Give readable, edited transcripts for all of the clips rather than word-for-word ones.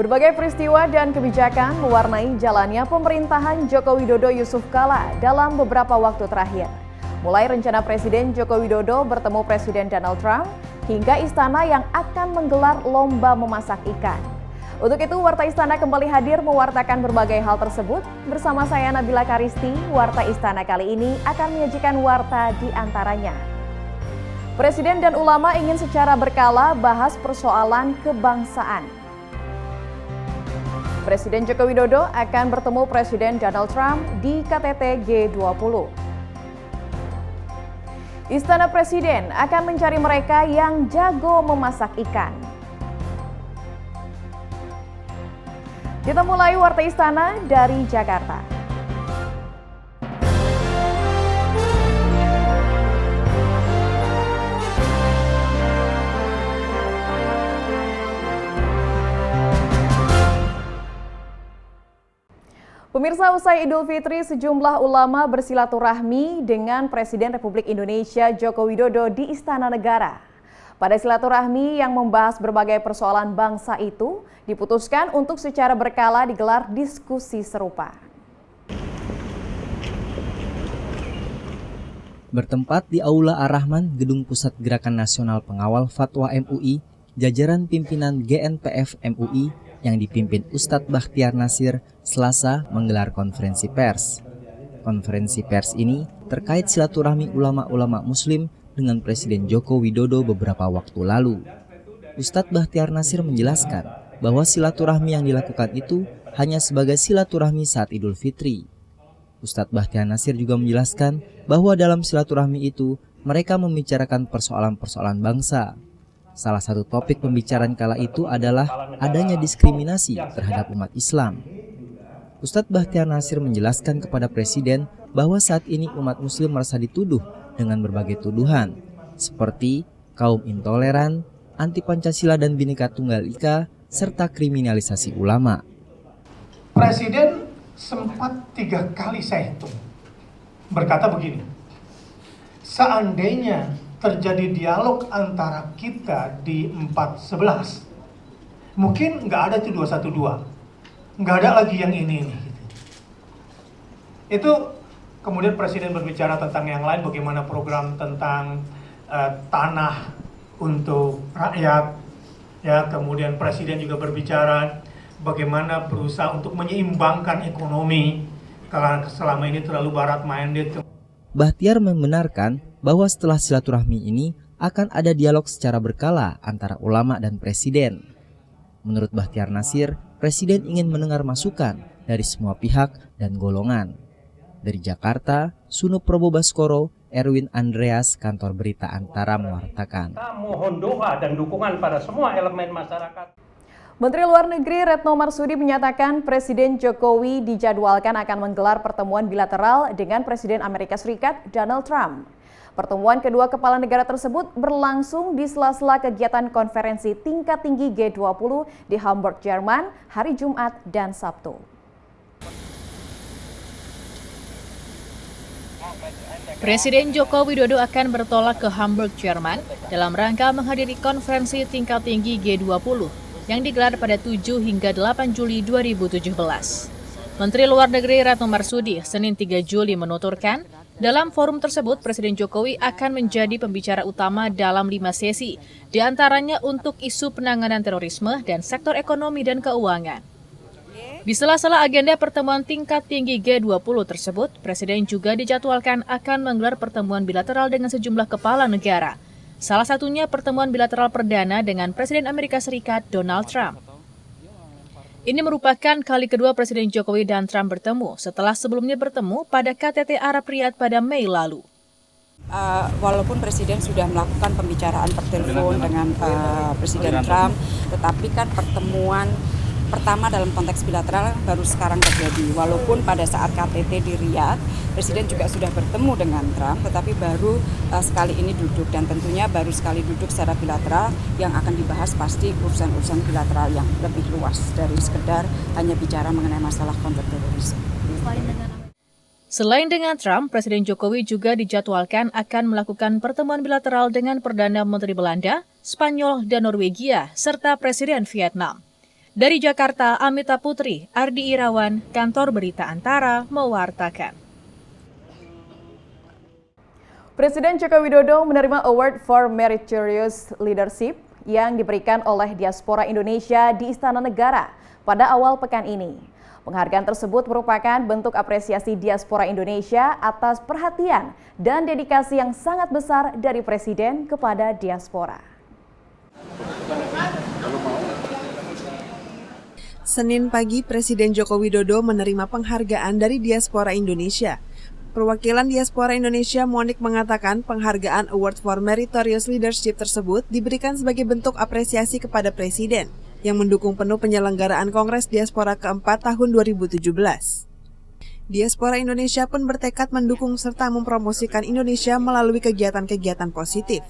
Berbagai peristiwa dan kebijakan mewarnai jalannya pemerintahan Joko Widodo Yusuf Kala dalam beberapa waktu terakhir. Mulai rencana Presiden Joko Widodo bertemu Presiden Donald Trump, hingga istana yang akan menggelar lomba memasak ikan. Untuk itu, Warta Istana kembali hadir mewartakan berbagai hal tersebut. Bersama saya Nabila Karisti, Warta Istana kali ini akan menyajikan warta di antaranya. Presiden dan ulama ingin secara berkala bahas persoalan kebangsaan. Presiden Joko Widodo akan bertemu Presiden Donald Trump di KTT G20. Istana Presiden akan mencari mereka yang jago memasak ikan. Kita mulai Warta Istana dari Jakarta. Pemirsa, usai Idul Fitri, sejumlah ulama bersilaturahmi dengan Presiden Republik Indonesia Joko Widodo di Istana Negara. Pada silaturahmi yang membahas berbagai persoalan bangsa itu, diputuskan untuk secara berkala digelar diskusi serupa. Bertempat di Aula Ar-Rahman, Gedung Pusat Gerakan Nasional Pengawal Fatwa MUI, jajaran pimpinan GNPF MUI yang dipimpin Ustadz Bakhtiar Nasir Selasa menggelar konferensi pers. Konferensi pers ini terkait silaturahmi ulama-ulama muslim dengan Presiden Joko Widodo beberapa waktu lalu. Ustadz Bakhtiar Nasir menjelaskan bahwa silaturahmi yang dilakukan itu hanya sebagai silaturahmi saat Idul Fitri. Ustadz Bakhtiar Nasir juga menjelaskan bahwa dalam silaturahmi itu mereka membicarakan persoalan-persoalan bangsa. Salah satu topik pembicaraan kala itu adalah adanya diskriminasi terhadap umat Islam. Ustadz Bakhtiar Nasir menjelaskan kepada Presiden bahwa saat ini umat Muslim merasa dituduh dengan berbagai tuduhan, seperti kaum intoleran, anti Pancasila dan Bhinneka Tunggal Ika, serta kriminalisasi ulama. Presiden sempat 3 kali saya hitung berkata begini, seandainya terjadi dialog antara kita di 411, mungkin nggak ada tuh 212, nggak ada lagi yang ini. Itu kemudian Presiden berbicara tentang yang lain, bagaimana program tentang tanah untuk rakyat, ya. Kemudian Presiden juga berbicara bagaimana berusaha untuk menyeimbangkan ekonomi karena selama ini terlalu barat minded. Bakhtiar membenarkan bahwa setelah silaturahmi ini akan ada dialog secara berkala antara ulama dan Presiden. Menurut Bakhtiar Nasir, Presiden ingin mendengar masukan dari semua pihak dan golongan. Dari Jakarta, Sunup Probo Baskoro, Erwin Andreas, Kantor Berita Antara mewartakan. Kita mohon doa dan dukungan pada semua elemen masyarakat. Menteri Luar Negeri Retno Marsudi menyatakan Presiden Jokowi dijadwalkan akan menggelar pertemuan bilateral dengan Presiden Amerika Serikat Donald Trump. Pertemuan kedua kepala negara tersebut berlangsung di sela-sela kegiatan konferensi tingkat tinggi G20 di Hamburg, Jerman, hari Jumat dan Sabtu. Presiden Joko Widodo akan bertolak ke Hamburg, Jerman dalam rangka menghadiri konferensi tingkat tinggi G20 yang digelar pada 7 hingga 8 Juli 2017. Menteri Luar Negeri Retno Marsudi Senin 3 Juli menuturkan, dalam forum tersebut Presiden Jokowi akan menjadi pembicara utama dalam 5 sesi, diantaranya untuk isu penanganan terorisme dan sektor ekonomi dan keuangan. Di sela-sela agenda pertemuan tingkat tinggi G20 tersebut, Presiden juga dijadwalkan akan menggelar pertemuan bilateral dengan sejumlah kepala negara. Salah satunya pertemuan bilateral perdana dengan Presiden Amerika Serikat Donald Trump. Ini merupakan kali kedua Presiden Jokowi dan Trump bertemu setelah sebelumnya bertemu pada KTT Arab Riyadh pada Mei lalu. Walaupun Presiden sudah melakukan pembicaraan per telepon dengan Presiden Trump, tetapi kan pertemuan pertama dalam konteks bilateral baru sekarang terjadi. Walaupun pada saat KTT di Riyadh, Presiden juga sudah bertemu dengan Trump, tetapi baru sekali ini duduk, dan tentunya baru sekali duduk secara bilateral. Yang akan dibahas pasti urusan-urusan bilateral yang lebih luas dari sekedar hanya bicara mengenai masalah kontrterorisme. Selain dengan Trump, Presiden Jokowi juga dijadwalkan akan melakukan pertemuan bilateral dengan Perdana Menteri Belanda, Spanyol, dan Norwegia, serta Presiden Vietnam. Dari Jakarta, Amita Putri, Ardi Irawan, Kantor Berita Antara mewartakan. Presiden Joko Widodo menerima Award for Meritorious Leadership yang diberikan oleh diaspora Indonesia di Istana Negara pada awal pekan ini. Penghargaan tersebut merupakan bentuk apresiasi diaspora Indonesia atas perhatian dan dedikasi yang sangat besar dari Presiden kepada diaspora. Senin pagi, Presiden Joko Widodo menerima penghargaan dari diaspora Indonesia. Perwakilan diaspora Indonesia Monik mengatakan penghargaan Award for Meritorious Leadership tersebut diberikan sebagai bentuk apresiasi kepada Presiden yang mendukung penuh penyelenggaraan Kongres Diaspora keempat tahun 2017. Diaspora Indonesia pun bertekad mendukung serta mempromosikan Indonesia melalui kegiatan-kegiatan positif.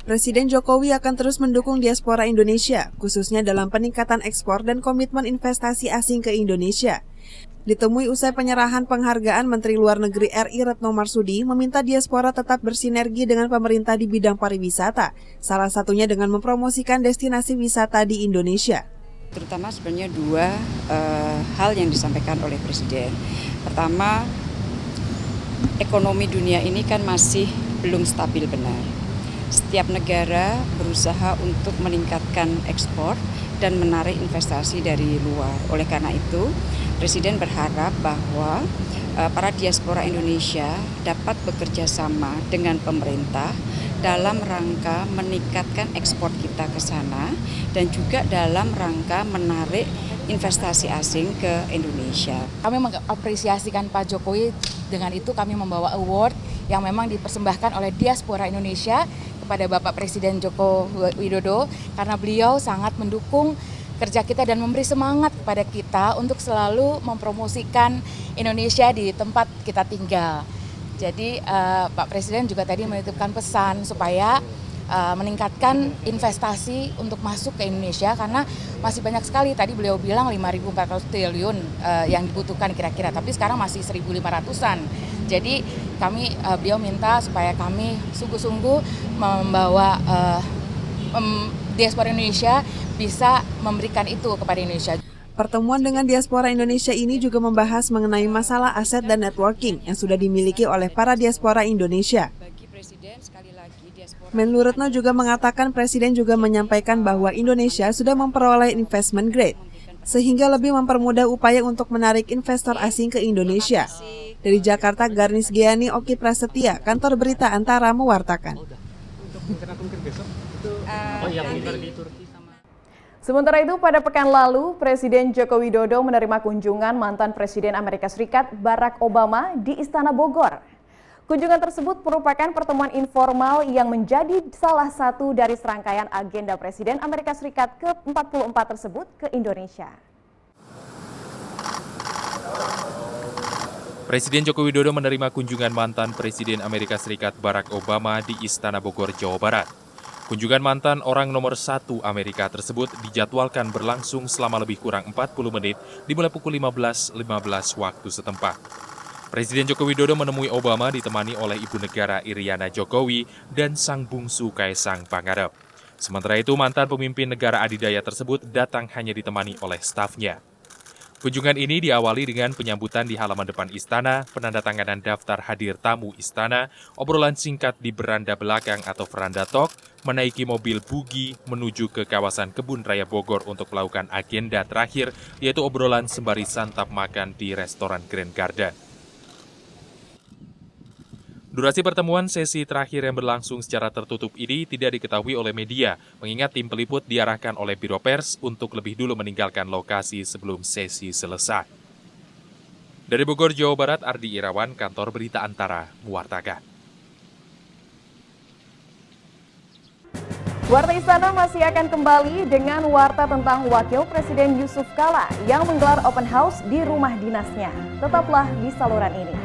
Presiden Jokowi akan terus mendukung diaspora Indonesia, khususnya dalam peningkatan ekspor dan komitmen investasi asing ke Indonesia. Ditemui usai penyerahan penghargaan, Menteri Luar Negeri RI Retno Marsudi meminta diaspora tetap bersinergi dengan pemerintah di bidang pariwisata, salah satunya dengan mempromosikan destinasi wisata di Indonesia. Terutama sebenarnya dua hal yang disampaikan oleh Presiden. Pertama, ekonomi dunia ini kan masih belum stabil benar. Setiap negara berusaha untuk meningkatkan ekspor dan menarik investasi dari luar. Oleh karena itu, Presiden berharap bahwa para diaspora Indonesia dapat bekerja sama dengan pemerintah dalam rangka meningkatkan ekspor kita ke sana dan juga dalam rangka menarik investasi asing ke Indonesia. Kami mengapresiasikan Pak Jokowi, dengan itu kami membawa award yang memang dipersembahkan oleh diaspora Indonesia kepada Bapak Presiden Joko Widodo karena beliau sangat mendukung kerja kita dan memberi semangat kepada kita untuk selalu mempromosikan Indonesia di tempat kita tinggal. Jadi Pak Presiden juga tadi menitipkan pesan supaya meningkatkan investasi untuk masuk ke Indonesia karena masih banyak sekali, tadi beliau bilang 5.400 triliun yang dibutuhkan kira-kira, tapi sekarang masih 1.500-an. Jadi beliau minta supaya kami sungguh-sungguh membawa diaspora Indonesia bisa memberikan itu kepada Indonesia. Pertemuan dengan diaspora Indonesia ini juga membahas mengenai masalah aset dan networking yang sudah dimiliki oleh para diaspora Indonesia. Menlu Retno juga mengatakan Presiden juga menyampaikan bahwa Indonesia sudah memperoleh investment grade, sehingga lebih mempermudah upaya untuk menarik investor asing ke Indonesia. Dari Jakarta, Garnis Giani, Oki Prasetya, Kantor Berita Antara mewartakan. Sementara itu, pada pekan lalu, Presiden Joko Widodo menerima kunjungan mantan Presiden Amerika Serikat Barack Obama di Istana Bogor. Kunjungan tersebut merupakan pertemuan informal yang menjadi salah satu dari serangkaian agenda Presiden Amerika Serikat ke-44 tersebut ke Indonesia. Presiden Joko Widodo menerima kunjungan mantan Presiden Amerika Serikat Barack Obama di Istana Bogor, Jawa Barat. Kunjungan mantan orang nomor 1 Amerika tersebut dijadwalkan berlangsung selama lebih kurang 40 menit dimulai pukul 15.15 waktu setempat. Presiden Joko Widodo menemui Obama ditemani oleh Ibu Negara Iriana Jokowi dan sang bungsu Kaisang Pangarep. Sementara itu, mantan pemimpin negara adidaya tersebut datang hanya ditemani oleh stafnya. Kunjungan ini diawali dengan penyambutan di halaman depan istana, penandatanganan daftar hadir tamu istana, obrolan singkat di beranda belakang atau veranda talk, menaiki mobil bugi menuju ke kawasan Kebun Raya Bogor untuk melakukan agenda terakhir, yaitu obrolan sembari santap makan di restoran Grand Garden. Durasi pertemuan sesi terakhir yang berlangsung secara tertutup ini tidak diketahui oleh media, mengingat tim peliput diarahkan oleh Biro Pers untuk lebih dulu meninggalkan lokasi sebelum sesi selesai. Dari Bogor, Jawa Barat, Ardi Irawan, Kantor Berita Antara, mewartakan. Warta Istana masih akan kembali dengan warta tentang Wakil Presiden Yusuf Kala yang menggelar open house di rumah dinasnya. Tetaplah di saluran ini.